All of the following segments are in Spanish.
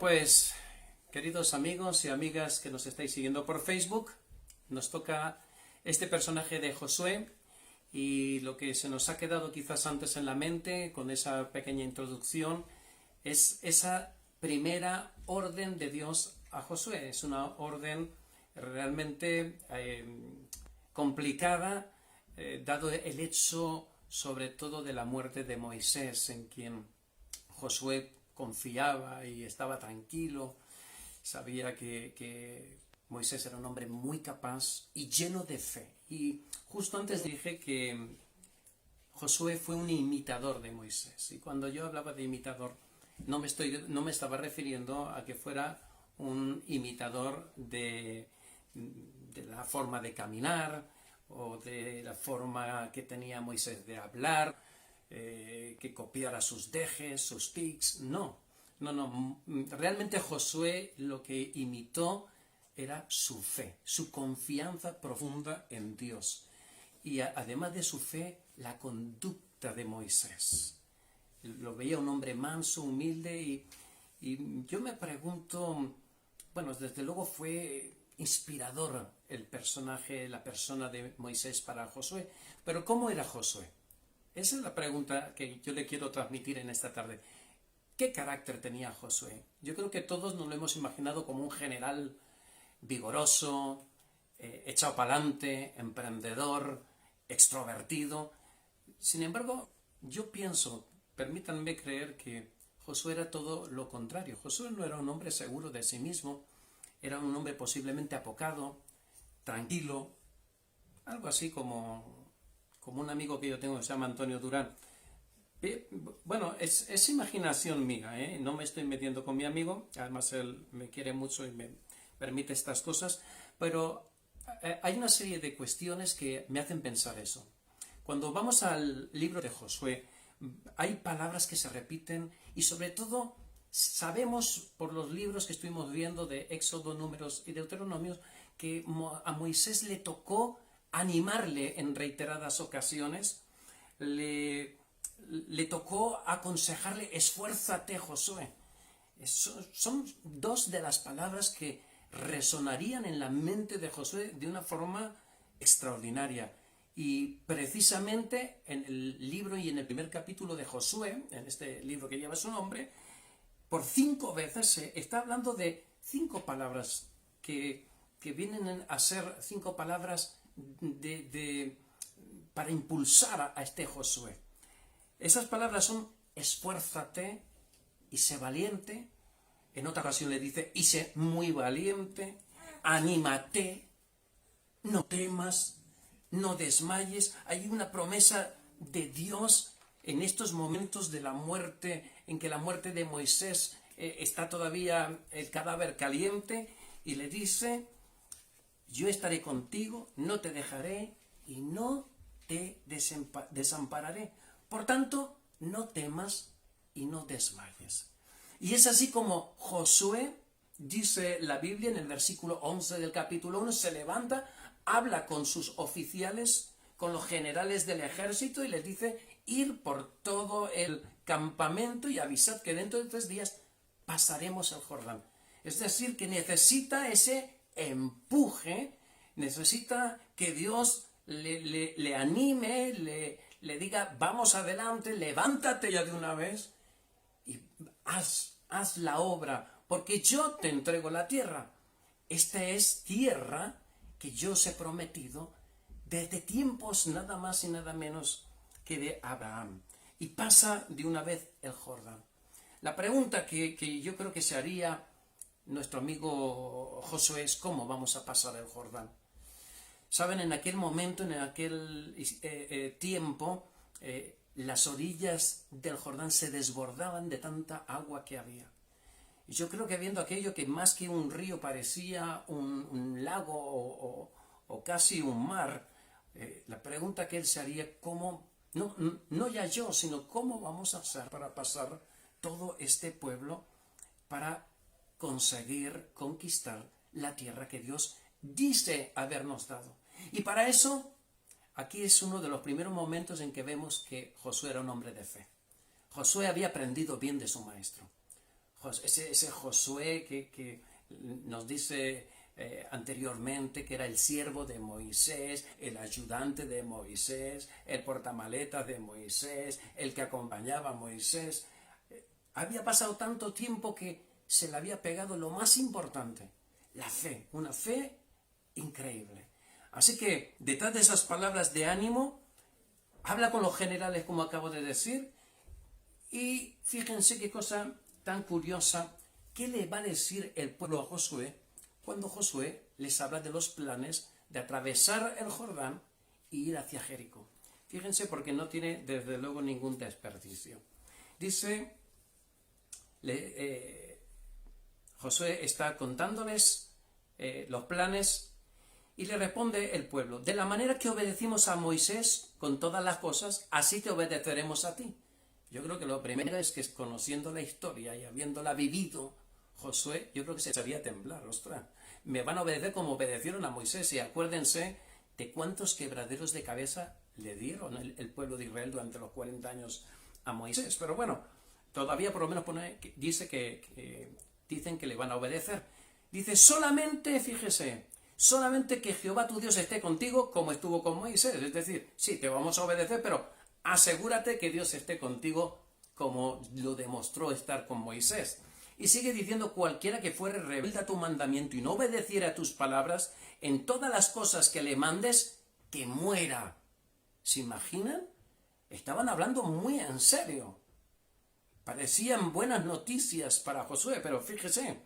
Pues, queridos amigos y amigas que nos estáis siguiendo por Facebook, nos toca este personaje de Josué y lo que se nos ha quedado quizás antes en la mente con esa pequeña introducción es esa primera orden de Dios a Josué. Es una orden realmente complicada, dado el hecho sobre todo de la muerte de Moisés, en quien Josué confiaba y estaba tranquilo. Sabía que Moisés era un hombre muy capaz y lleno de fe. Y justo antes dije que Josué fue un imitador de Moisés. Y cuando yo hablaba de imitador, no me estaba refiriendo a que fuera un imitador de la forma de caminar o de la forma que tenía Moisés de hablar, que copiara sus dejes, sus tics. No. Realmente Josué lo que imitó era su fe, su confianza profunda en Dios. Y además de su fe, la conducta de Moisés. Lo veía un hombre manso, humilde, y yo me pregunto, bueno, desde luego fue inspirador el personaje, la persona de Moisés para Josué, pero ¿cómo era Josué? Esa es la pregunta que yo le quiero transmitir en esta tarde. ¿Qué carácter tenía Josué? Yo creo que todos nos lo hemos imaginado como un general vigoroso, echado para adelante, emprendedor, extrovertido. Sin embargo, yo pienso, permítanme creer que Josué era todo lo contrario. Josué no era un hombre seguro de sí mismo, era un hombre posiblemente apocado, tranquilo, algo así como un amigo que yo tengo que se llama Antonio Durán. Bueno, es imaginación mía, ¿eh? No me estoy metiendo con mi amigo, además él me quiere mucho y me permite estas cosas, pero hay una serie de cuestiones que me hacen pensar eso. Cuando vamos al libro de Josué, hay palabras que se repiten y sobre todo sabemos por los libros que estuvimos viendo de Éxodo, Números y Deuteronomios que a Moisés le tocó animarle en reiteradas ocasiones, le tocó aconsejarle: esfuérzate, Josué. Son dos de las palabras que resonarían en la mente de Josué de una forma extraordinaria. Y precisamente en el libro y en el primer capítulo de Josué, en este libro que lleva su nombre, por 5 veces se está hablando de 5 palabras que vienen a ser 5 palabras para impulsar a este Josué. Esas palabras son: esfuérzate y sé valiente. En otra ocasión le dice: y sé muy valiente, anímate, no temas, no desmayes. Hay una promesa de Dios en estos momentos de la muerte, en que la muerte de Moisés está todavía el cadáver caliente, y le dice: yo estaré contigo, no te dejaré y no te desampararé. Por tanto, no temas y no desmayes. Y es así como Josué, dice la Biblia en el versículo 11 del capítulo 1, se levanta, habla con sus oficiales, con los generales del ejército, y les dice: ir por todo el campamento y avisad que dentro de 3 días pasaremos el Jordán. Es decir, que necesita ese empuje, necesita que Dios le anime, le diga: vamos adelante, levántate ya de una vez y haz la obra, porque yo te entrego la tierra. Esta es tierra que yo os he prometido desde tiempos nada más y nada menos que de Abraham. Y pasa de una vez el Jordán. La pregunta que yo creo que se haría nuestro amigo Josué es: ¿cómo vamos a pasar el Jordán? Saben, en aquel momento, en aquel tiempo, las orillas del Jordán se desbordaban de tanta agua que había. Y yo creo que viendo aquello que más que un río parecía un lago o casi un mar, la pregunta que él se haría: ¿cómo? No ya yo, sino ¿cómo vamos a hacer para pasar todo este pueblo para conseguir conquistar la tierra que Dios dice habernos dado? Y para eso, aquí es uno de los primeros momentos en que vemos que Josué era un hombre de fe. Josué había aprendido bien de su maestro. ese Josué que nos dice anteriormente que era el siervo de Moisés, el ayudante de Moisés, el portamaletas de Moisés, el que acompañaba a Moisés. Había pasado tanto tiempo que se le había pegado lo más importante, la fe, una fe increíble. Así que detrás de esas palabras de ánimo, habla con los generales como acabo de decir, y fíjense qué cosa tan curiosa, ¿qué le va a decir el pueblo a Josué cuando Josué les habla de los planes de atravesar el Jordán y ir hacia Jericó? Fíjense, porque no tiene desde luego ningún desperdicio. Dice, Josué está contándoles los planes y le responde el pueblo: de la manera que obedecimos a Moisés con todas las cosas, así te obedeceremos a ti. Yo creo que lo primero es que, conociendo la historia y habiéndola vivido Josué, yo creo que se echaría a temblar. Ostras, me van a obedecer como obedecieron a Moisés. Y acuérdense de cuántos quebraderos de cabeza le dieron el pueblo de Israel durante los 40 años a Moisés. Pero bueno, todavía por lo menos dice que dicen que le van a obedecer. Dice, solamente, fíjese, solamente que Jehová tu Dios esté contigo como estuvo con Moisés. Es decir, sí, te vamos a obedecer, pero asegúrate que Dios esté contigo como lo demostró estar con Moisés. Y sigue diciendo, cualquiera que fuere rebelde a tu mandamiento y no obedeciera a tus palabras, en todas las cosas que le mandes, que muera. ¿Se imaginan? Estaban hablando muy en serio. Parecían buenas noticias para Josué, pero fíjese,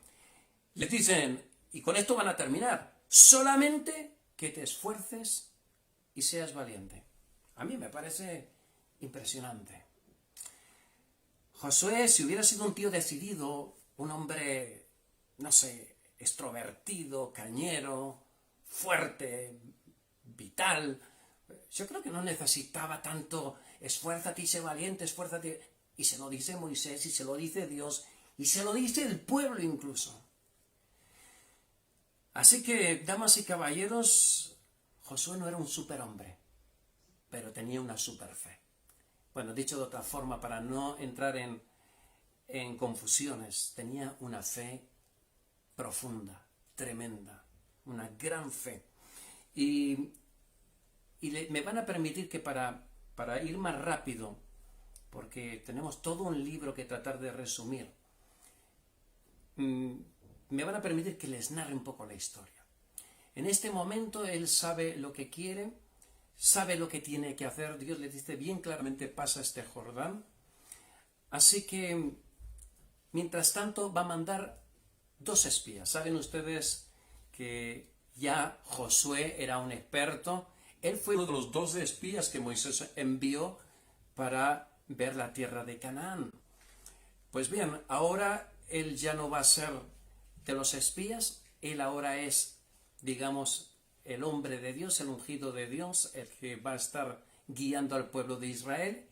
les dicen, y con esto van a terminar, solamente que te esfuerces y seas valiente. A mí me parece impresionante. Josué, si hubiera sido un tío decidido, un hombre, no sé, extrovertido, cañero, fuerte, vital, yo creo que no necesitaba tanto esfuérzate y sé valiente, esfuérzate. Y se lo dice Moisés, y se lo dice Dios, y se lo dice el pueblo incluso. Así que, damas y caballeros, Josué no era un superhombre, pero tenía una superfe. Bueno, dicho de otra forma, para no entrar en confusiones, tenía una fe profunda, tremenda, una gran fe. Y me van a permitir que para ir más rápido, porque tenemos todo un libro que tratar de resumir, me van a permitir que les narre un poco la historia. En este momento él sabe lo que quiere, sabe lo que tiene que hacer. Dios le dice bien claramente, pasa este Jordán. Así que, mientras tanto, va a mandar 2 espías. Saben ustedes que ya Josué era un experto. Él fue uno de los 12 espías que Moisés envió para ver la tierra de Canaán. Pues bien, ahora él ya no va a ser de los espías, él ahora es, digamos, el hombre de Dios, el ungido de Dios, el que va a estar guiando al pueblo de Israel.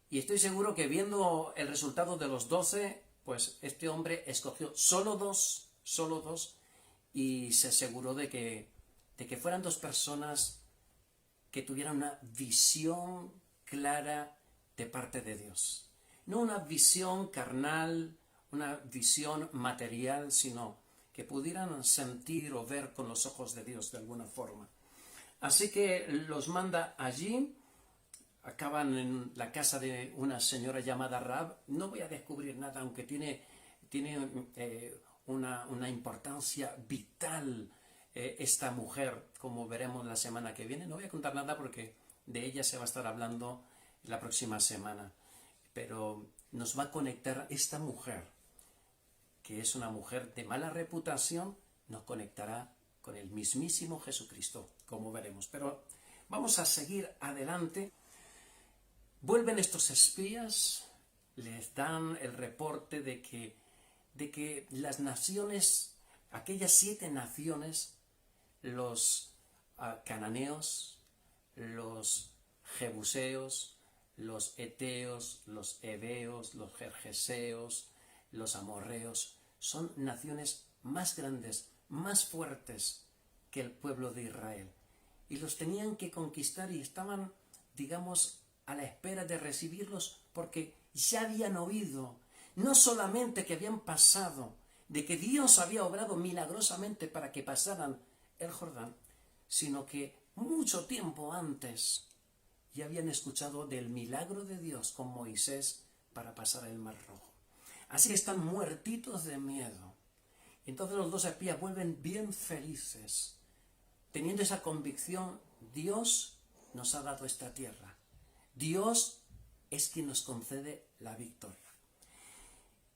Y estoy seguro que, viendo el resultado de los 12, pues este hombre escogió solo dos, y se aseguró de que fueran 2 personas que tuvieran una visión clara de parte de Dios. No una visión carnal, una visión material, sino que pudieran sentir o ver con los ojos de Dios de alguna forma. Así que los manda allí, acaban en la casa de una señora llamada Rahab. No voy a descubrir nada, aunque tiene una importancia vital esta mujer, como veremos la semana que viene. No voy a contar nada porque de ella se va a estar hablando la próxima semana, pero nos va a conectar esta mujer, que es una mujer de mala reputación, nos conectará con el mismísimo Jesucristo, como veremos. Pero vamos a seguir adelante. Vuelven estos espías, les dan el reporte de que las naciones, aquellas 7 naciones, los cananeos, los jebuseos, los eteos, los heveos, los gergeseos, los amorreos, son naciones más grandes, más fuertes que el pueblo de Israel. Y los tenían que conquistar y estaban, digamos, a la espera de recibirlos, porque ya habían oído no solamente que habían pasado, de que Dios había obrado milagrosamente para que pasaran el Jordán, sino que mucho tiempo antes ya habían escuchado del milagro de Dios con Moisés para pasar el Mar Rojo. Así que están muertitos de miedo. Entonces los dos espías vuelven bien felices, teniendo esa convicción: Dios nos ha dado esta tierra. Dios es quien nos concede la victoria.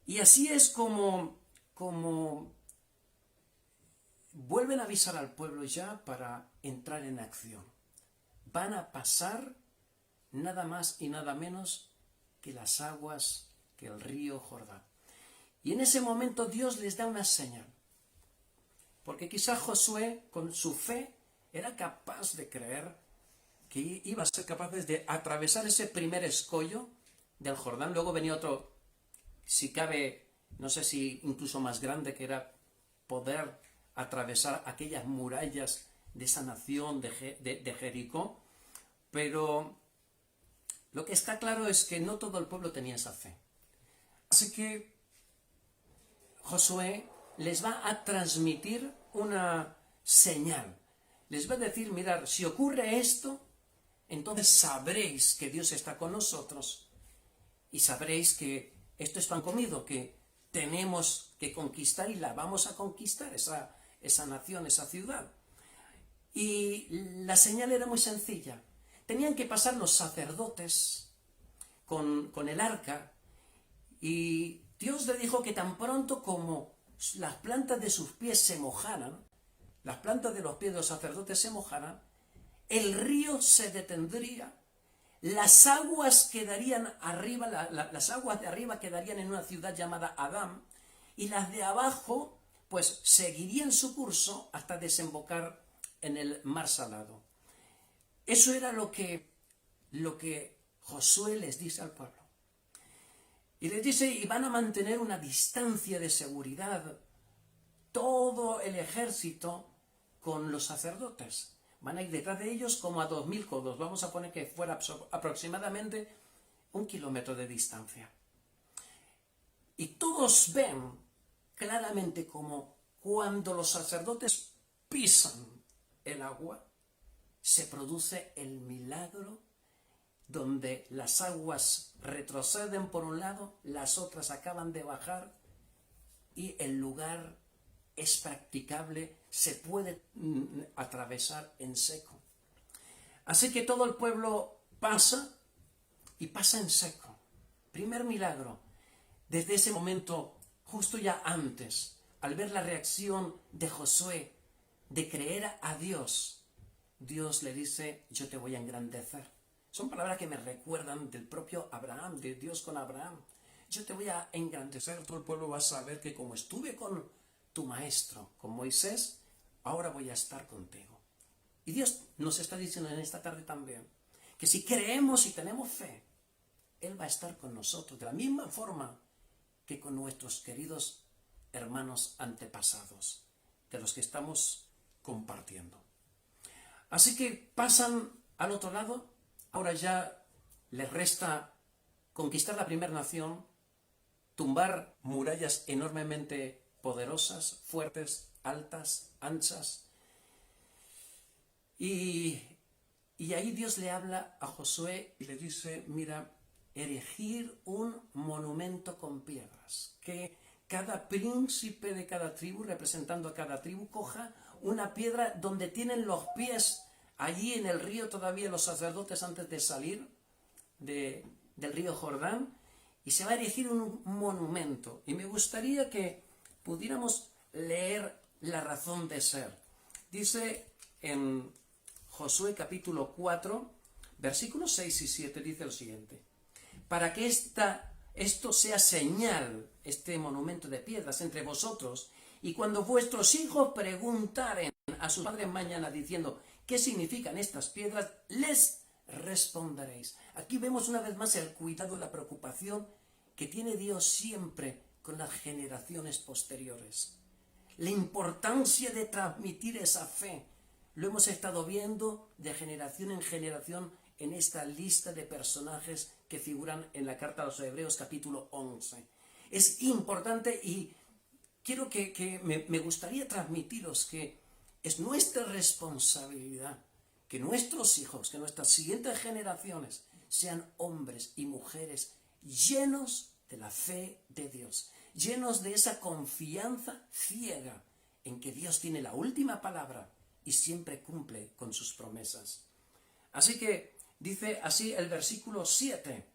Y así es como vuelven a avisar al pueblo ya para entrar en acción. Van a pasar nada más y nada menos que las aguas, que el río Jordán. Y en ese momento Dios les da una señal. Porque quizás Josué, con su fe, era capaz de creer que iba a ser capaces de atravesar ese primer escollo del Jordán. Luego venía otro, si cabe, no sé si incluso más grande, que era poder atravesar aquellas murallas de esa nación de Jericó. Pero lo que está claro es que no todo el pueblo tenía esa fe. Así que Josué les va a transmitir una señal. Les va a decir: mirad, si ocurre esto, entonces sabréis que Dios está con nosotros y sabréis que esto es pan comido, que tenemos que conquistar y la vamos a conquistar, esa nación, esa ciudad. Y la señal era muy sencilla. Tenían que pasar los sacerdotes con el arca, y Dios le dijo que tan pronto como las plantas de sus pies se mojaran, las plantas de los pies de los sacerdotes se mojaran, el río se detendría, las aguas quedarían arriba, las aguas de arriba quedarían en una ciudad llamada Adán, y las de abajo pues seguirían su curso hasta desembocar en el mar Salado. Eso era lo que Josué les dice al pueblo. Y les dice: y van a mantener una distancia de seguridad todo el ejército con los sacerdotes. Van a ir detrás de ellos como a 2000 codos. Vamos a poner que fuera aproximadamente 1 kilómetro de distancia. Y todos ven claramente como cuando los sacerdotes pisan el agua, se produce el milagro donde las aguas retroceden por un lado, las otras acaban de bajar y el lugar es practicable, se puede atravesar en seco. Así que todo el pueblo pasa y pasa en seco. Primer milagro. Desde ese momento, justo ya antes, al ver la reacción de Josué de creer a Dios, Dios le dice: yo te voy a engrandecer. Son palabras que me recuerdan del propio Abraham, de Dios con Abraham. Yo te voy a engrandecer, todo el pueblo va a saber que como estuve con tu maestro, con Moisés, ahora voy a estar contigo. Y Dios nos está diciendo en esta tarde también que si creemos y tenemos fe, Él va a estar con nosotros de la misma forma que con nuestros queridos hermanos antepasados, de los que estamos compartiendo. Así que pasan al otro lado. Ahora ya les resta conquistar la primera nación, tumbar murallas enormemente poderosas, fuertes, altas, anchas. Y ahí Dios le habla a Josué y le dice: mira, erigir un monumento con piedras, que cada príncipe de cada tribu, representando a cada tribu, coja una piedra donde tienen los pies. Allí en el río todavía los sacerdotes, antes de salir del río Jordán, y se va a erigir un monumento. Y me gustaría que pudiéramos leer la razón de ser. Dice en Josué capítulo 4, versículos 6 y 7, dice lo siguiente: para que esto sea señal, este monumento de piedras, entre vosotros, y cuando vuestros hijos preguntaren a sus padres mañana diciendo: ¿qué significan estas piedras?, les responderéis. Aquí vemos una vez más el cuidado y la preocupación que tiene Dios siempre con las generaciones posteriores. La importancia de transmitir esa fe. Lo hemos estado viendo de generación en generación en esta lista de personajes que figuran en la carta a los Hebreos capítulo 11. Es importante y quiero que me gustaría transmitiros que es nuestra responsabilidad que nuestros hijos, que nuestras siguientes generaciones sean hombres y mujeres llenos de la fe de Dios, llenos de esa confianza ciega en que Dios tiene la última palabra y siempre cumple con sus promesas. Así que dice así el versículo 7.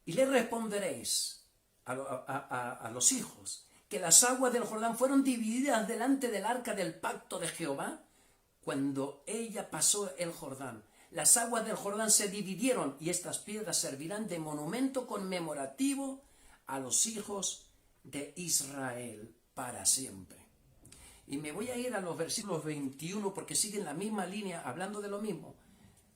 Y le responderéis a los hijos que las aguas del Jordán fueron divididas delante del arca del pacto de Jehová cuando ella pasó el Jordán. Las aguas del Jordán se dividieron y estas piedras servirán de monumento conmemorativo a los hijos de Israel para siempre. Y me voy a ir a los versículos 21 porque siguen la misma línea hablando de lo mismo.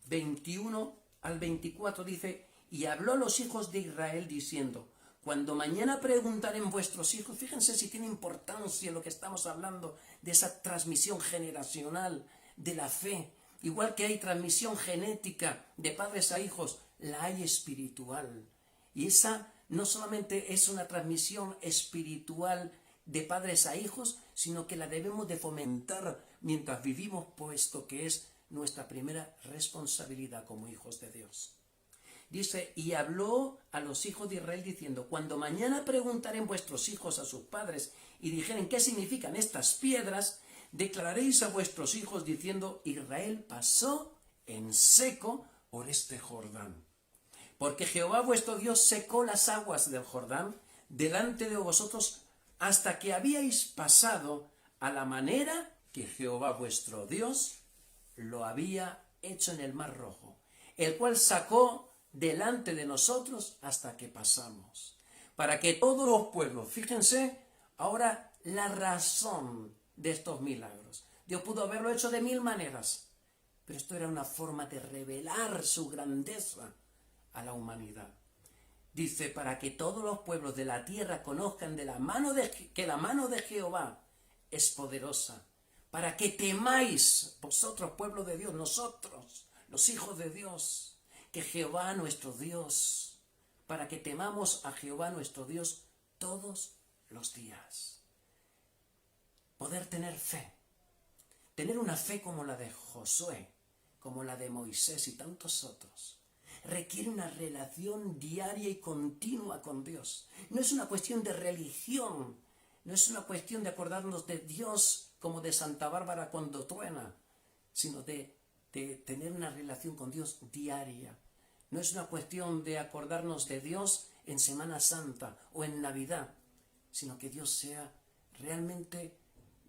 21 al 24 dice: y habló a los hijos de Israel diciendo: cuando mañana preguntaren vuestros hijos, fíjense si tiene importancia lo que estamos hablando de esa transmisión generacional de la fe. Igual que hay transmisión genética de padres a hijos, la hay espiritual. Y esa no solamente es una transmisión espiritual de padres a hijos, sino que la debemos de fomentar mientras vivimos, puesto que es nuestra primera responsabilidad como hijos de Dios. Dice: y habló a los hijos de Israel diciendo: cuando mañana preguntaren vuestros hijos a sus padres y dijeren qué significan estas piedras, declararéis a vuestros hijos diciendo: Israel pasó en seco por este Jordán. Porque Jehová vuestro Dios secó las aguas del Jordán delante de vosotros hasta que habíais pasado a la manera que Jehová vuestro Dios lo había hecho en el Mar Rojo, el cual sacó delante de nosotros hasta que pasamos, para que todos los pueblos, fíjense ahora la razón de estos milagros. Dios pudo haberlo hecho de mil maneras, pero esto era una forma de revelar su grandeza a la humanidad. Dice: para que todos los pueblos de la tierra conozcan que la mano de Jehová es poderosa, para que temáis vosotros, pueblo de Dios, nosotros, los hijos de Dios, que Jehová nuestro Dios, para que temamos a Jehová nuestro Dios todos los días. Poder tener fe, tener una fe como la de Josué, como la de Moisés y tantos otros, requiere una relación diaria y continua con Dios. No es una cuestión de religión, no es una cuestión de acordarnos de Dios como de Santa Bárbara cuando truena, sino de tener una relación con Dios diaria. No es una cuestión de acordarnos de Dios en Semana Santa o en Navidad, sino que Dios sea realmente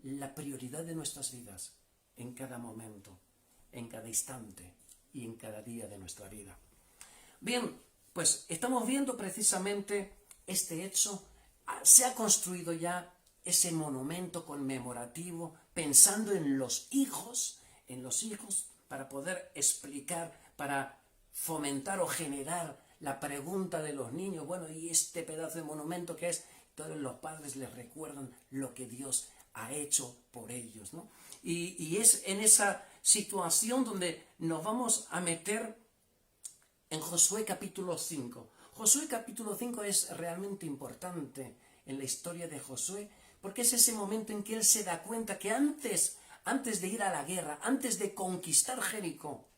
la prioridad de nuestras vidas, en cada momento, en cada instante y en cada día de nuestra vida. Bien, pues estamos viendo precisamente este hecho. Se ha construido ya ese monumento conmemorativo pensando en los hijos, para poder explicar, para fomentar o generar la pregunta de los niños: bueno, ¿y este pedazo de monumento qué es? Todos los padres les recuerdan lo que Dios ha hecho por ellos, ¿no? Y es en esa situación donde nos vamos a meter en Josué capítulo 5. Josué capítulo 5 es realmente importante en la historia de Josué, porque es ese momento en que él se da cuenta que antes de ir a la guerra, antes de conquistar Jericó,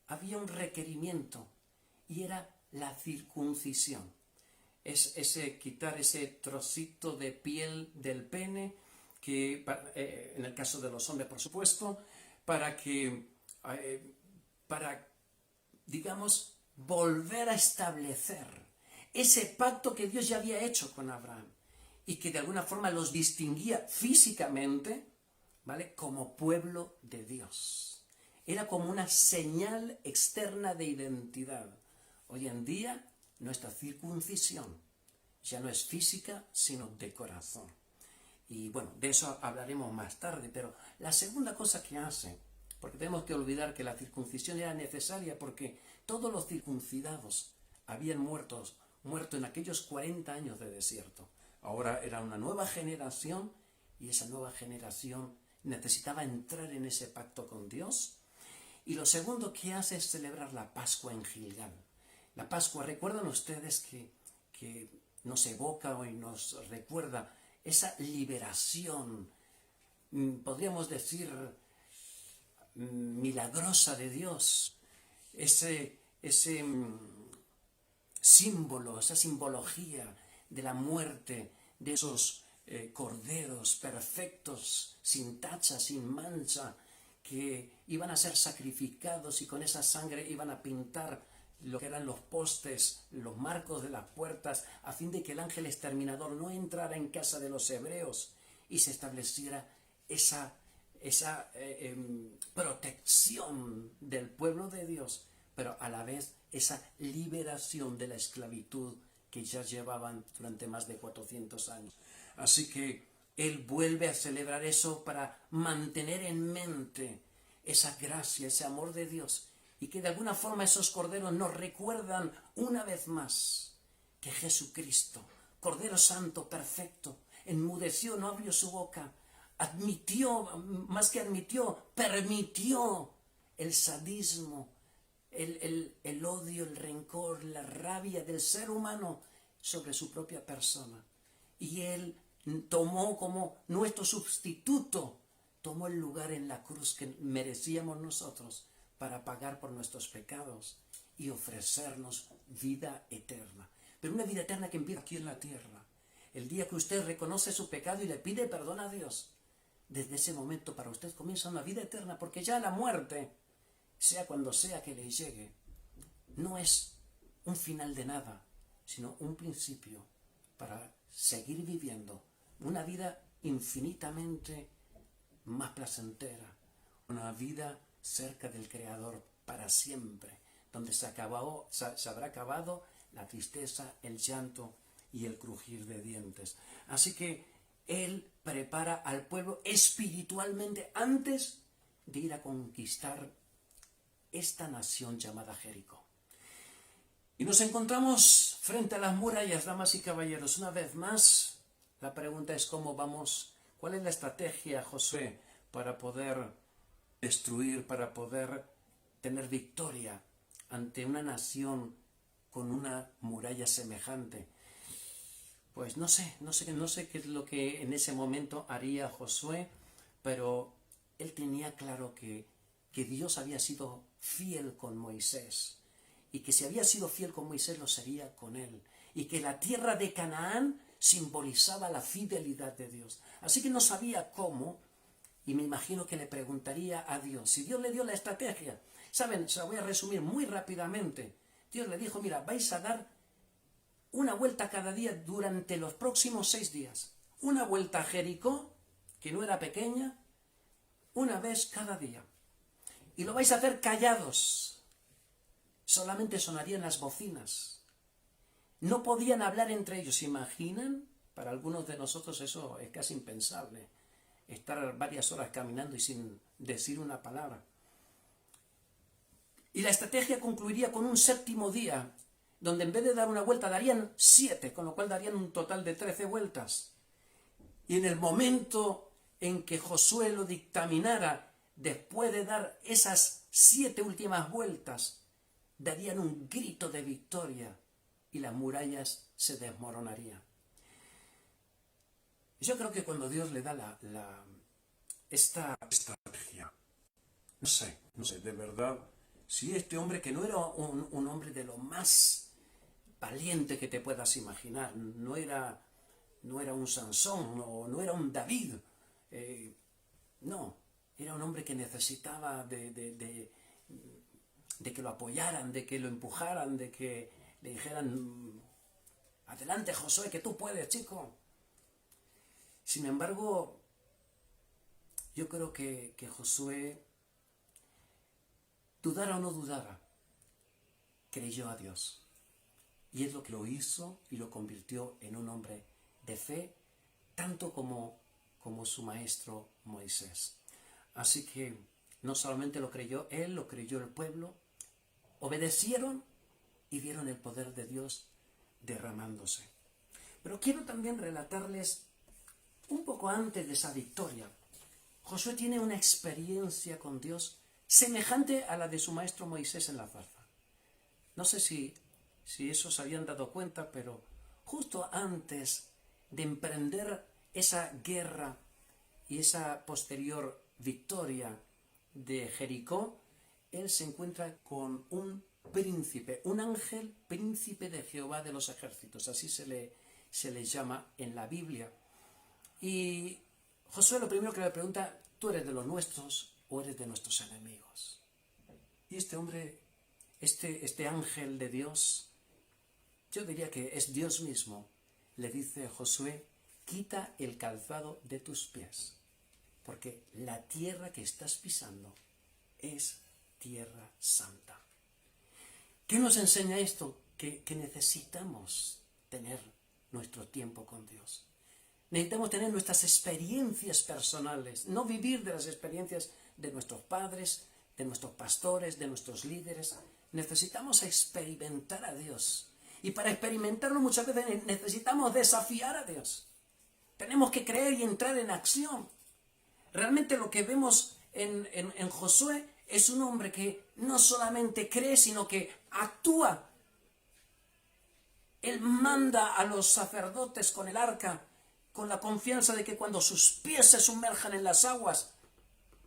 había un requerimiento, y era la circuncisión. Es quitar ese trocito de piel del pene, que en el caso de los hombres, por supuesto, para digamos, volver a establecer ese pacto que Dios ya había hecho con Abraham y que de alguna forma los distinguía físicamente, ¿vale?, como pueblo de Dios. Era como una señal externa de identidad. Hoy en día nuestra circuncisión ya no es física, sino de corazón. Y bueno, de eso hablaremos más tarde, pero la segunda cosa que hace, porque tenemos que olvidar que la circuncisión era necesaria porque todos los circuncidados habían muerto en aquellos 40 años de desierto. Ahora era una nueva generación y esa nueva generación necesitaba entrar en ese pacto con Dios. Y lo segundo que hace es celebrar la Pascua en Gilgal. La Pascua, recuerdan ustedes que que nos evoca y nos recuerda esa liberación, podríamos decir, milagrosa de Dios, ese símbolo, esa simbología de la muerte de esos corderos perfectos, sin tacha, sin mancha, que iban a ser sacrificados y con esa sangre iban a pintar lo que eran los postes, los marcos de las puertas, a fin de que el ángel exterminador no entrara en casa de los hebreos y se estableciera esa protección del pueblo de Dios, pero a la vez esa liberación de la esclavitud que ya llevaban durante más de 400 años. Así que Él vuelve a celebrar eso para mantener en mente esa gracia, ese amor de Dios, y que de alguna forma esos corderos nos recuerdan una vez más que Jesucristo, Cordero Santo, perfecto, enmudeció, no abrió su boca, admitió, más que admitió, permitió el sadismo, el odio, el rencor, la rabia del ser humano sobre su propia persona. Y Él tomó como nuestro sustituto, tomó el lugar en la cruz que merecíamos nosotros para pagar por nuestros pecados y ofrecernos vida eterna. Pero una vida eterna que empieza aquí en la tierra. El día que usted reconoce su pecado y le pide perdón a Dios, desde ese momento para usted comienza una vida eterna, porque ya la muerte, sea cuando sea que le llegue, no es un final de nada, sino un principio para seguir viviendo una vida infinitamente más placentera, una vida cerca del Creador para siempre, donde se habrá acabado la tristeza, el llanto y el crujir de dientes. Así que Él prepara al pueblo espiritualmente antes de ir a conquistar esta nación llamada Jericó. Y nos encontramos frente a las murallas, damas y caballeros. Una vez más, la pregunta es cómo vamos, cuál es la estrategia, Josué, para poder destruir, para poder tener victoria ante una nación con una muralla semejante. Pues no sé qué es lo que en ese momento haría Josué, pero él tenía claro que Dios había sido fiel con Moisés, y que si había sido fiel con Moisés lo sería con él, y que la tierra de Canaán simbolizaba la fidelidad de Dios. Así que no sabía cómo, y me imagino que le preguntaría a Dios. Si Dios le dio la estrategia, ¿saben? Se la voy a resumir muy rápidamente. Dios le dijo, mira, vais a dar una vuelta cada día durante los próximos 6 días. Una vuelta a Jericó, que no era pequeña, una vez cada día. Y lo vais a hacer callados. Solamente sonarían las bocinas. No podían hablar entre ellos. ¿Se imaginan? Para algunos de nosotros eso es casi impensable. Estar varias horas caminando y sin decir una palabra. Y la estrategia concluiría con un 7º día, donde en vez de dar una vuelta darían 7, con lo cual darían un total de 13 vueltas. Y en el momento en que Josué lo dictaminara, después de dar esas 7 últimas vueltas, darían un grito de victoria y las murallas se desmoronarían. Yo creo que cuando Dios le da esta estrategia, no sé, de verdad, si este hombre, que no era un hombre de lo más valiente que te puedas imaginar, no era un Sansón, no era un David, no, era un hombre que necesitaba de que lo apoyaran, de que lo empujaran, de que le dijeran, adelante Josué, que tú puedes, chico. Sin embargo, yo creo que Josué, dudara o no dudara, creyó a Dios. Y es lo que lo hizo y lo convirtió en un hombre de fe, tanto como su maestro Moisés. Así que no solamente lo creyó él, lo creyó el pueblo, obedecieron y vieron el poder de Dios derramándose. Pero quiero también relatarles un poco antes de esa victoria. Josué tiene una experiencia con Dios semejante a la de su maestro Moisés en la zarza. No sé si eso se habían dado cuenta, pero justo antes de emprender esa guerra y esa posterior victoria de Jericó, él se encuentra con un príncipe, un ángel príncipe de Jehová de los ejércitos, así se le llama en la Biblia. Y Josué lo primero que le pregunta, ¿tú eres de los nuestros o eres de nuestros enemigos? Y este hombre, este ángel de Dios, yo diría que es Dios mismo, le dice a Josué, quita el calzado de tus pies, porque la tierra que estás pisando es tierra santa. ¿Qué nos enseña esto? Que necesitamos tener nuestro tiempo con Dios. Necesitamos tener nuestras experiencias personales, no vivir de las experiencias de nuestros padres, de nuestros pastores, de nuestros líderes. Necesitamos experimentar a Dios. Y para experimentarlo muchas veces necesitamos desafiar a Dios. Tenemos que creer y entrar en acción. Realmente lo que vemos en Josué es un hombre que no solamente cree, sino que actúa. Él manda a los sacerdotes con el arca, con la confianza de que cuando sus pies se sumerjan en las aguas,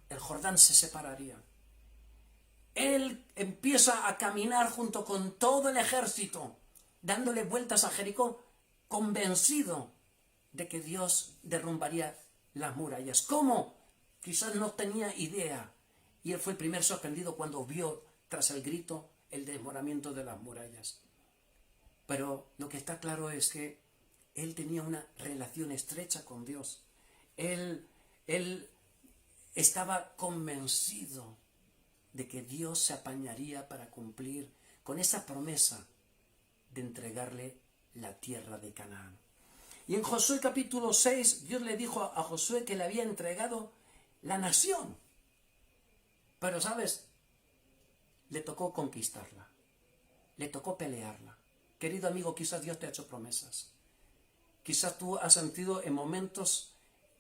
el Jordán se separaría. Él empieza a caminar junto con todo el ejército, dándole vueltas a Jericó, convencido de que Dios derrumbaría las murallas. ¿Cómo? Quizás no tenía idea. Y él fue el primer sorprendido cuando vio, tras el grito, el desmoronamiento de las murallas. Pero lo que está claro es que él tenía una relación estrecha con Dios. Él estaba convencido de que Dios se apañaría para cumplir con esa promesa de entregarle la tierra de Canaán. Y en Josué capítulo 6, Dios le dijo a Josué que le había entregado la nación. Pero, ¿sabes? Le tocó conquistarla. Le tocó pelearla. Querido amigo, quizás Dios te ha hecho promesas. Quizás tú has sentido en momentos,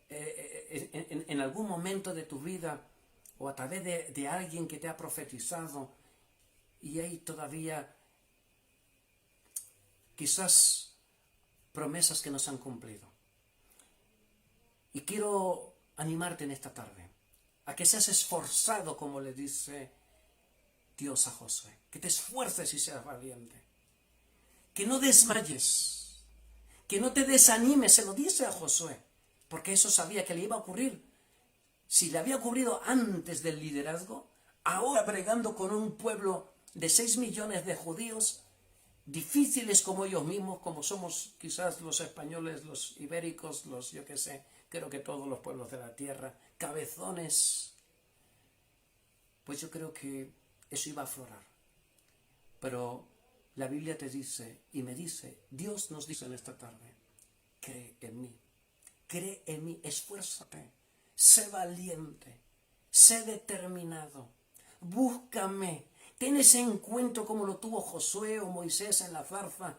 en algún momento de tu vida, o a través de alguien que te ha profetizado, y hay todavía quizás promesas que no se han cumplido. Y quiero animarte en esta tarde a que seas esforzado, como le dice Dios a Josué, que te esfuerces y seas valiente, que no desmayes, que no te desanimes, se lo dice a Josué, porque eso sabía que le iba a ocurrir. Si le había ocurrido antes del liderazgo, ahora bregando con un pueblo de 6 millones de judíos, difíciles como ellos mismos, como somos quizás los españoles, los ibéricos, los yo qué sé, creo que todos los pueblos de la tierra, cabezones, pues yo creo que eso iba a aflorar. Pero la Biblia te dice y me dice, Dios nos dice en esta tarde, cree en mí, esfuérzate, sé valiente, sé determinado, búscame, ten ese encuentro como lo tuvo Josué o Moisés en la zarza,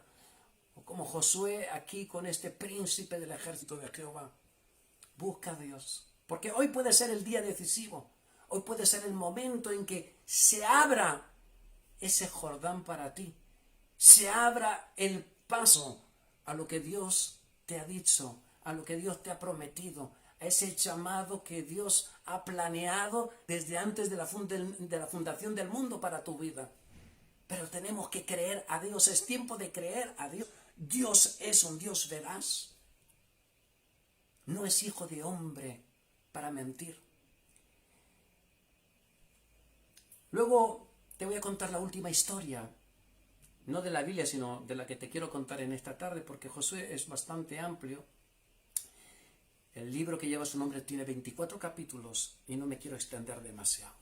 o como Josué aquí con este príncipe del ejército de Jehová. Busca a Dios, porque hoy puede ser el día decisivo, hoy puede ser el momento en que se abra ese Jordán para ti, se abra el paso a lo que Dios te ha dicho, a lo que Dios te ha prometido, a ese llamado que Dios ha planeado desde antes de la fundación del mundo para tu vida. Pero tenemos que creer a Dios, es tiempo de creer a Dios. Dios es un Dios veraz. No es hijo de hombre para mentir. Luego te voy a contar la última historia, no de la Biblia, sino de la que te quiero contar en esta tarde, porque Josué es bastante amplio. El libro que lleva su nombre tiene 24 capítulos y no me quiero extender demasiado.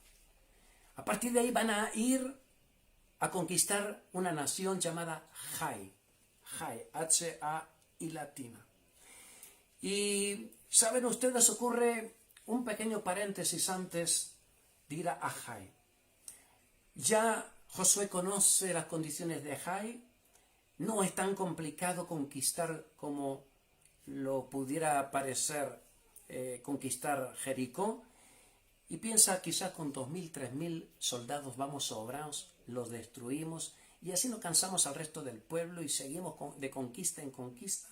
A partir de ahí van a ir a conquistar una nación llamada Jai, H-A-I latina. Y, ¿saben ustedes? Ocurre un pequeño paréntesis antes de ir a Jai. Ya Josué conoce las condiciones de Jai, no es tan complicado conquistar como lo pudiera parecer conquistar Jericó, y piensa quizás con 2.000, 3.000 soldados vamos sobrados, los destruimos Y así no cansamos al resto del pueblo y seguimos de conquista en conquista.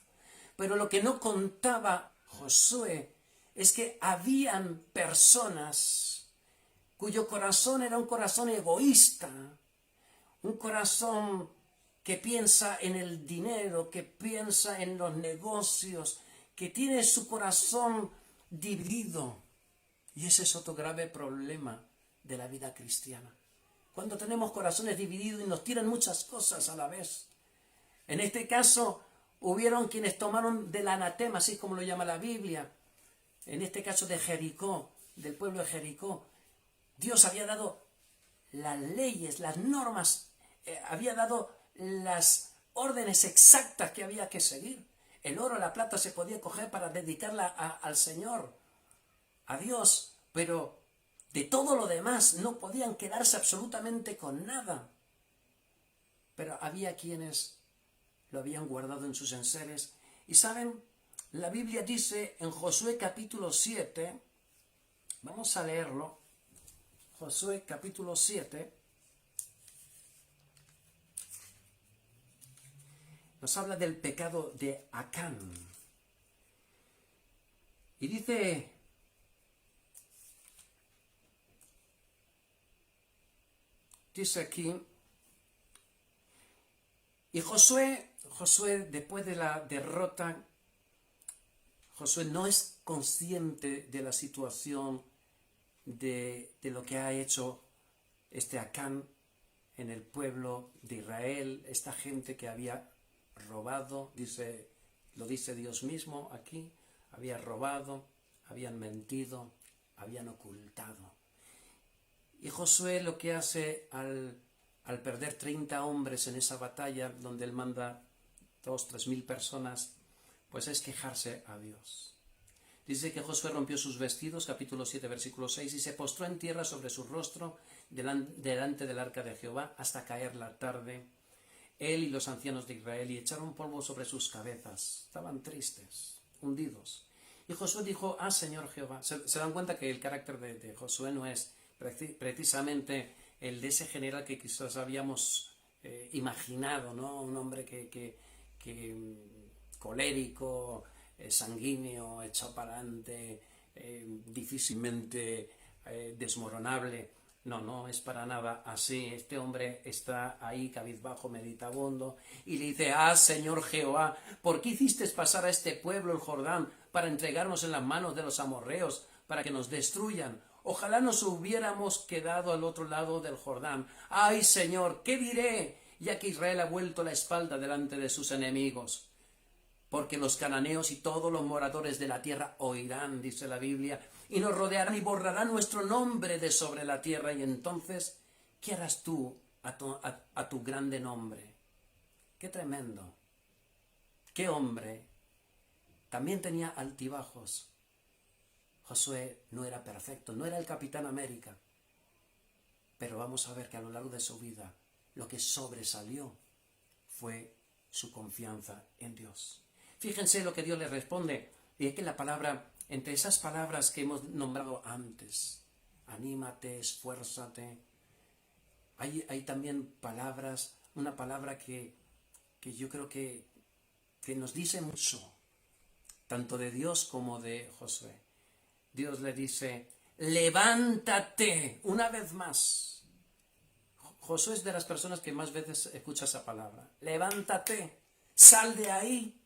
Pero lo que no contaba Josué es que habían personas cuyo corazón era un corazón egoísta, un corazón que piensa en el dinero, que piensa en los negocios, que tiene su corazón dividido. Y ese es otro grave problema de la vida cristiana. Cuando tenemos corazones divididos y nos tiran muchas cosas a la vez. En este caso, hubieron quienes tomaron del anatema, así como lo llama la Biblia. En este caso de Jericó, del pueblo de Jericó. Dios había dado las leyes, las normas, había dado las órdenes exactas que había que seguir. El oro, la plata se podía coger para dedicarla al Señor, a Dios, pero de todo lo demás no podían quedarse absolutamente con nada. Pero había quienes lo habían guardado en sus enseres. Y saben, la Biblia dice en Josué capítulo 7, vamos a leerlo, Josué capítulo 7, nos habla del pecado de Acán. Y dice aquí, y Josué después de la derrota, Josué no es consciente de la situación de lo que ha hecho este Acán en el pueblo de Israel, esta gente que había robado, lo dice Dios mismo aquí, había robado, habían mentido, habían ocultado. Y Josué lo que hace al perder 30 hombres en esa batalla, donde él manda 2.000-3.000 personas, pues es quejarse a Dios. Dice que Josué rompió sus vestidos, capítulo 7, versículo 6, y se postró en tierra sobre su rostro delante del arca de Jehová hasta caer la tarde, él y los ancianos de Israel, y echaron polvo sobre sus cabezas. Estaban tristes, hundidos. Y Josué dijo, Señor Jehová. Se dan cuenta que el carácter de Josué no es precisamente el de ese general que quizás habíamos imaginado, ¿no? Un hombre que colérico, sanguíneo, echado para adelante, difícilmente desmoronable. No es para nada así. Este hombre está ahí cabizbajo, meditabundo, y le dice, Señor Jehová, ¿por qué hiciste pasar a este pueblo el Jordán para entregarnos en las manos de los amorreos, para que nos destruyan? Ojalá nos hubiéramos quedado al otro lado del Jordán. ¡Ay, Señor! ¿Qué diré? Ya que Israel ha vuelto la espalda delante de sus enemigos. Porque los cananeos y todos los moradores de la tierra oirán, dice la Biblia, y nos rodearán y borrarán nuestro nombre de sobre la tierra. Y entonces, ¿qué harás tú a tu grande nombre? ¡Qué tremendo! ¡Qué hombre! También tenía altibajos. Josué no era perfecto, no era el Capitán América. Pero vamos a ver que a lo largo de su vida lo que sobresalió fue su confianza en Dios. Fíjense lo que Dios le responde. Y es que la palabra, entre esas palabras que hemos nombrado antes, anímate, esfuérzate, hay también palabras, una palabra que yo creo que nos dice mucho, tanto de Dios como de Josué. Dios le dice, levántate, una vez más. Josué es de las personas que más veces escucha esa palabra. Levántate, sal de ahí,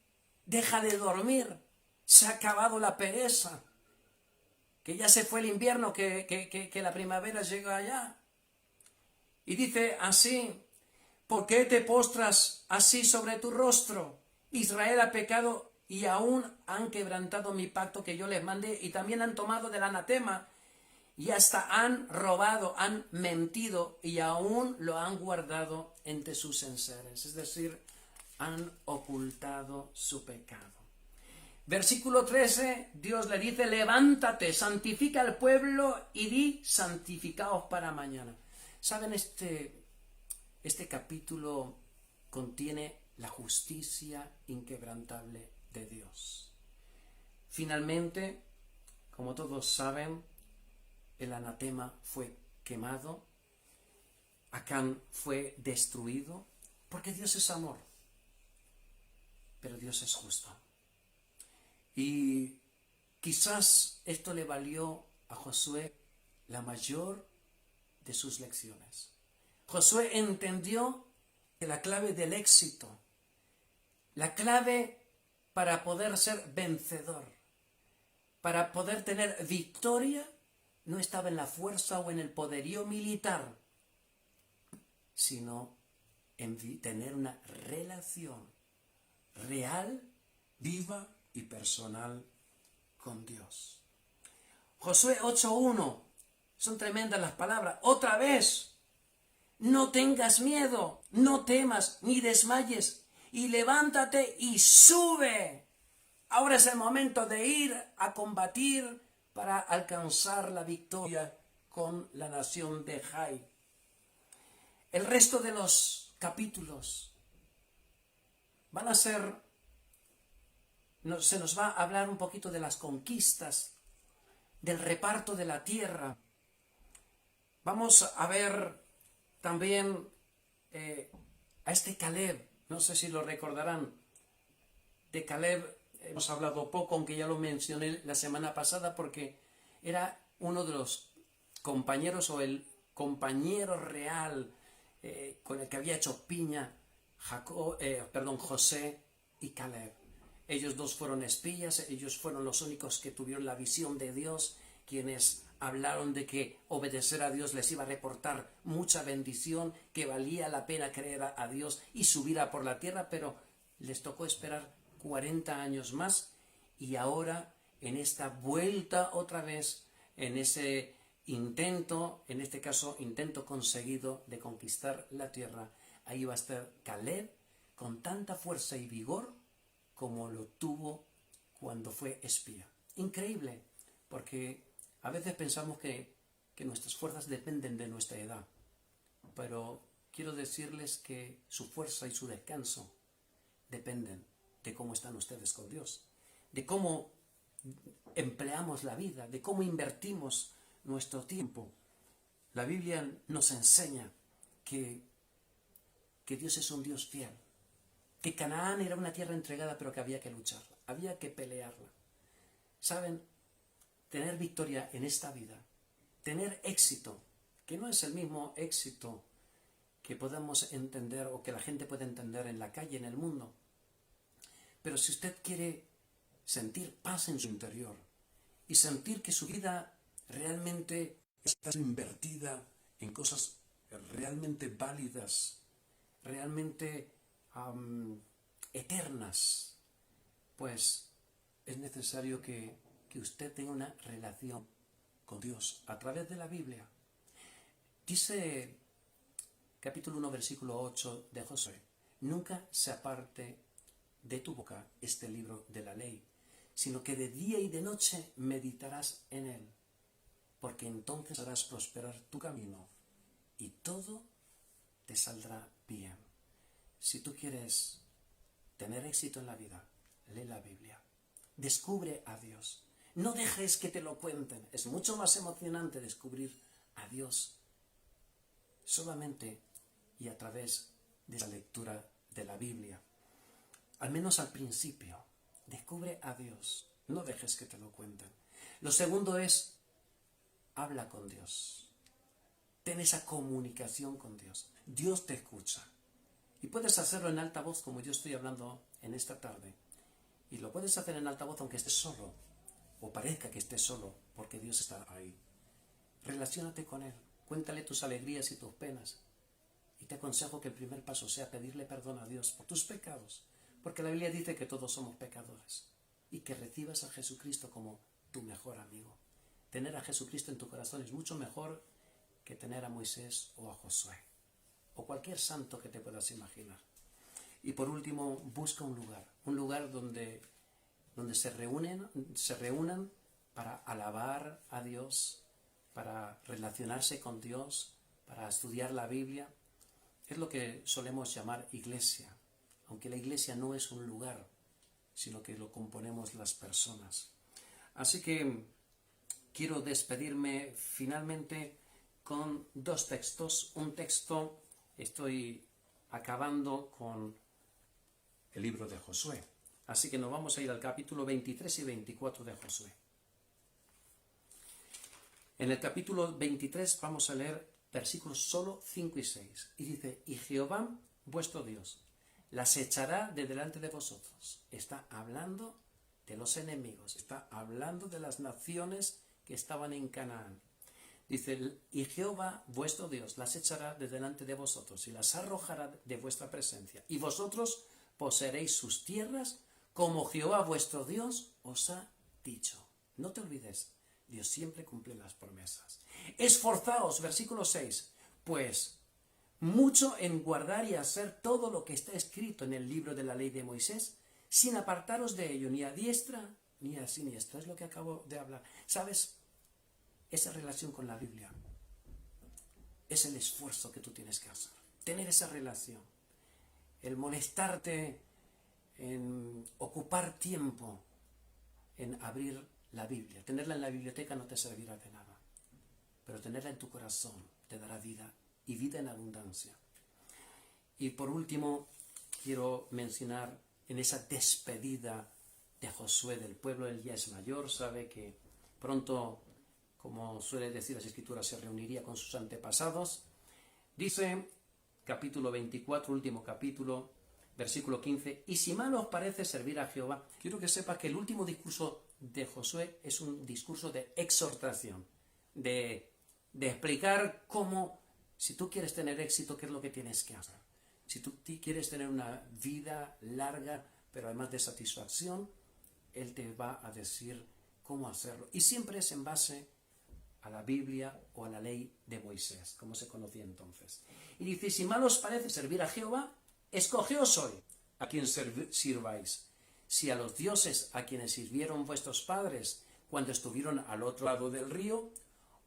deja de dormir, se ha acabado la pereza, que ya se fue el invierno, que la primavera llega allá. Y dice así, ¿por qué te postras así sobre tu rostro? Israel ha pecado y aún han quebrantado mi pacto que yo les mandé, y también han tomado del anatema, y hasta han robado, han mentido, y aún lo han guardado entre sus enseres. Es decir, han ocultado su pecado. Versículo 13, Dios le dice, levántate, santifica al pueblo y di, santificaos para mañana. ¿Saben? Este capítulo contiene la justicia inquebrantable de Dios. Finalmente, como todos saben, el anatema fue quemado, Acán fue destruido, Porque Dios es amor, pero Dios es justo. Y quizás esto le valió a Josué la mayor de sus lecciones. Josué entendió que la clave del éxito, la clave para poder ser vencedor, para poder tener victoria, no estaba en la fuerza o en el poderío militar, sino en tener una relación real, viva y personal con Dios. Josué 8:1, son tremendas las palabras. Otra vez, no tengas miedo, no temas ni desmayes, y levántate y sube. Ahora es el momento de ir a combatir para alcanzar la victoria con la nación de Jai. El resto de los capítulos van a ser, se nos va a hablar un poquito de las conquistas, del reparto de la tierra. Vamos a ver también a este Caleb, no sé si lo recordarán. De Caleb hemos hablado poco, aunque ya lo mencioné la semana pasada, porque era uno de los compañeros o el compañero real con el que había hecho piña José y Caleb. Ellos dos fueron espías, ellos fueron los únicos que tuvieron la visión de Dios, quienes hablaron de que obedecer a Dios les iba a reportar mucha bendición, que valía la pena creer a Dios y subir a por la tierra, pero les tocó esperar 40 años más, y ahora en esta vuelta otra vez, en ese intento, en este caso intento conseguido de conquistar la tierra, ahí va a estar Caleb con tanta fuerza y vigor como lo tuvo cuando fue espía. Increíble, porque a veces pensamos que nuestras fuerzas dependen de nuestra edad, pero quiero decirles que su fuerza y su descanso dependen de cómo están ustedes con Dios, de cómo empleamos la vida, de cómo invertimos nuestro tiempo. La Biblia nos enseña que Dios es un Dios fiel, que Canaán era una tierra entregada, pero que había que lucharla, había que pelearla. ¿Saben? Tener victoria en esta vida, tener éxito, que no es el mismo éxito que podamos entender o que la gente puede entender en la calle, en el mundo. Pero si usted quiere sentir paz en su interior y sentir que su vida realmente está invertida en cosas realmente válidas, realmente eternas, pues es necesario que usted tenga una relación con Dios a través de la Biblia. Dice capítulo 1, versículo 8 de Josué: nunca se aparte de tu boca este libro de la ley, sino que de día y de noche meditarás en él, porque entonces harás prosperar tu camino y todo te saldrá bien. Si tú quieres tener éxito en la vida, lee la Biblia, descubre a Dios. No dejes que te lo cuenten. Es mucho más emocionante descubrir a Dios solamente y a través de la lectura de la Biblia. Al menos al principio, descubre a Dios. No dejes que te lo cuenten. Lo segundo es, habla con Dios. Ten esa comunicación con Dios. Dios te escucha. Y puedes hacerlo en alta voz, como yo estoy hablando en esta tarde. Y lo puedes hacer en alta voz aunque estés solo, o parezca que estés solo, porque Dios está ahí. Relaciónate con Él, cuéntale tus alegrías y tus penas. Y te aconsejo que el primer paso sea pedirle perdón a Dios por tus pecados, porque la Biblia dice que todos somos pecadores, y que recibas a Jesucristo como tu mejor amigo. Tener a Jesucristo en tu corazón es mucho mejor que tener a Moisés o a Josué, o cualquier santo que te puedas imaginar. Y por último, busca un lugar donde se reúnan para alabar a Dios, para relacionarse con Dios, para estudiar la Biblia. Es lo que solemos llamar iglesia, aunque la iglesia no es un lugar, sino que lo componemos las personas. Así que quiero despedirme finalmente con dos textos. Un texto, estoy acabando con el libro de Josué. Así que nos vamos a ir al capítulo 23 y 24 de Josué. En el capítulo 23 vamos a leer versículos solo 5 y 6. Y dice, y Jehová, vuestro Dios, las echará de delante de vosotros. Está hablando de los enemigos, está hablando de las naciones que estaban en Canaán. Dice, y Jehová, vuestro Dios, las echará de delante de vosotros y las arrojará de vuestra presencia. Y vosotros poseeréis sus tierras como Jehová, vuestro Dios, os ha dicho. No te olvides, Dios siempre cumple las promesas. Esforzaos, versículo 6, pues mucho en guardar y hacer todo lo que está escrito en el libro de la ley de Moisés, sin apartaros de ello ni a diestra ni a siniestra. Es lo que acabo de hablar. ¿Sabes? Esa relación con la Biblia es el esfuerzo que tú tienes que hacer. Tener esa relación. El molestarte en ocupar tiempo en abrir la Biblia. Tenerla en la biblioteca no te servirá de nada. Pero tenerla en tu corazón te dará vida y vida en abundancia. Y por último, quiero mencionar en esa despedida de Josué del pueblo, él ya es mayor, sabe que pronto, como suele decir las Escrituras, se reuniría con sus antepasados. Dice, capítulo 24, último capítulo, versículo 15, y si mal os parece servir a Jehová, quiero que sepas que el último discurso de Josué es un discurso de exhortación, de explicar cómo, si tú quieres tener éxito, qué es lo que tienes que hacer. Si tú quieres tener una vida larga, pero además de satisfacción, él te va a decir cómo hacerlo. Y siempre es en base a la Biblia o a la ley de Moisés, como se conocía entonces. Y dice, si mal os parece servir a Jehová, escogeos hoy a quien sirváis. Si a los dioses a quienes sirvieron vuestros padres cuando estuvieron al otro lado del río,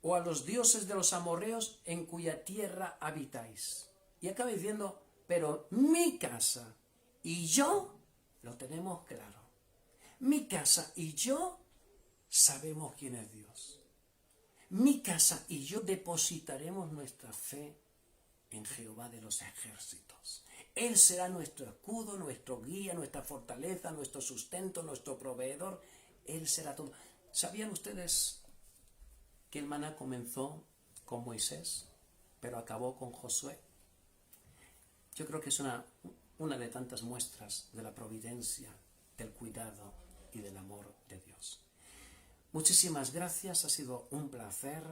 o a los dioses de los amorreos en cuya tierra habitáis. Y acaba diciendo, pero mi casa y yo lo tenemos claro. Mi casa y yo sabemos quién es Dios. Mi casa y yo depositaremos nuestra fe en Jehová de los ejércitos. Él será nuestro escudo, nuestro guía, nuestra fortaleza, nuestro sustento, nuestro proveedor. Él será todo. ¿Sabían ustedes que el maná comenzó con Moisés, pero acabó con Josué? Yo creo que es una de tantas muestras de la providencia, del cuidado y del amor de Dios. Muchísimas gracias, ha sido un placer.